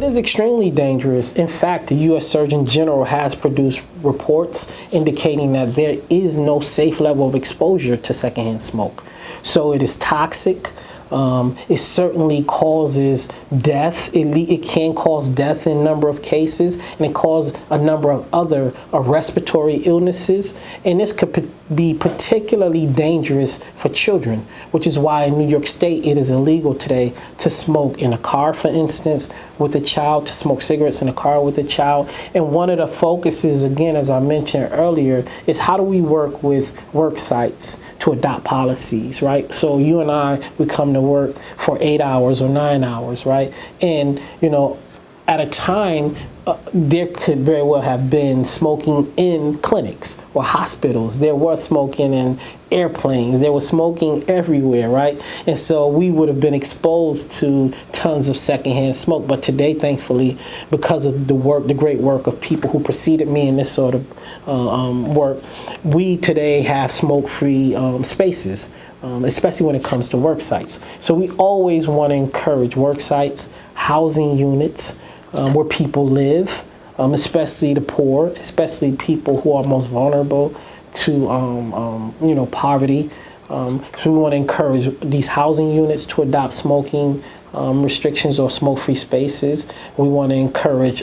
It is extremely dangerous. In fact, the U.S. Surgeon General has produced reports indicating that there is no safe level of exposure to secondhand smoke. So it is toxic. It certainly causes death. It can cause death in a number of cases, and it causes a number of other respiratory illnesses. And this could be particularly dangerous for children, which is why in New York State it is illegal today to smoke in a car, for instance, with a child, to smoke cigarettes in a car with a child. And one of the focuses, again, as I mentioned earlier, is how do we work with work sites to adopt policies, right? So you and I, we come to work for 8 hours or 9 hours, right? And, you know, at a time, there could very well have been smoking in clinics or hospitals. There was smoking in airplanes. There was smoking everywhere, right? And so we would have been exposed to tons of secondhand smoke. But today, thankfully, because of the great work of people who preceded me in this sort of work, we today have smoke-free spaces, especially when it comes to work sites. So we always want to encourage work sites, housing units, where people live, especially the poor, especially people who are most vulnerable to, you know, poverty. So we want to encourage these housing units to adopt smoking restrictions or smoke-free spaces. We want to encourage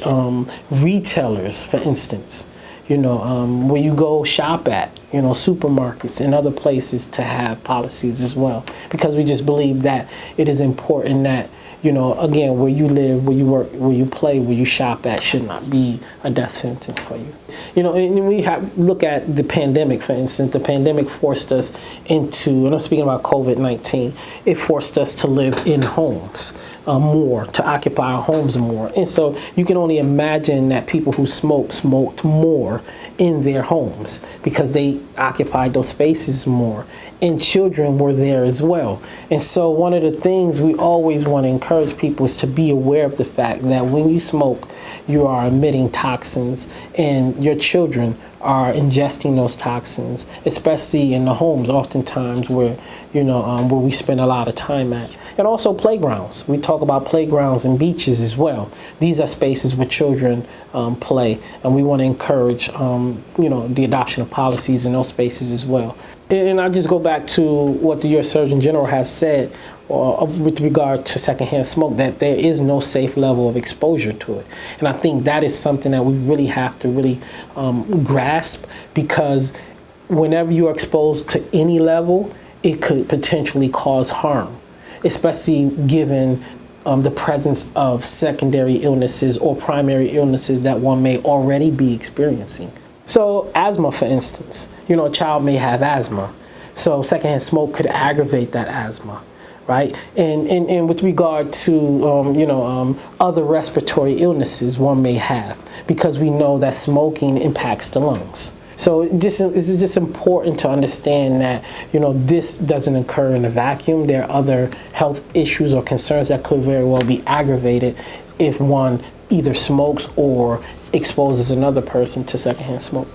retailers, for instance, you know, where you go shop at, you know, supermarkets and other places, to have policies as well, because we just believe that it is important that, you know, again, where you live, where you work, where you play, where you shop at should not be a death sentence for you. You know, and we have look at the pandemic, for instance. The pandemic forced us into, and I'm speaking about COVID-19, it forced us to live in homes more, to occupy our homes more. And so you can only imagine that people who smoked more in their homes because they occupied those spaces more. And children were there as well. And so one of the things we always want to encourage people is to be aware of the fact that when you smoke, you are emitting toxins, and your children are ingesting those toxins, especially in the homes, oftentimes where, you know, where we spend a lot of time at. And also playgrounds. We talk about playgrounds and beaches as well. These are spaces where children play, and we want to encourage, you know, the adoption of policies in those spaces as well. And I just go back to what the U.S. Surgeon General has said with regard to secondhand smoke, that there is no safe level of exposure to it. And I think that is something that we really have to really grasp, because whenever you are exposed to any level, it could potentially cause harm, especially given the presence of secondary illnesses or primary illnesses that one may already be experiencing. So asthma, for instance, you know, a child may have asthma. So secondhand smoke could aggravate that asthma, right? And with regard to, you know, other respiratory illnesses one may have, because we know that smoking impacts the lungs. So this is just important to understand that, you know, this doesn't occur in a vacuum. There are other health issues or concerns that could very well be aggravated if one either smokes or exposes another person to secondhand smoke.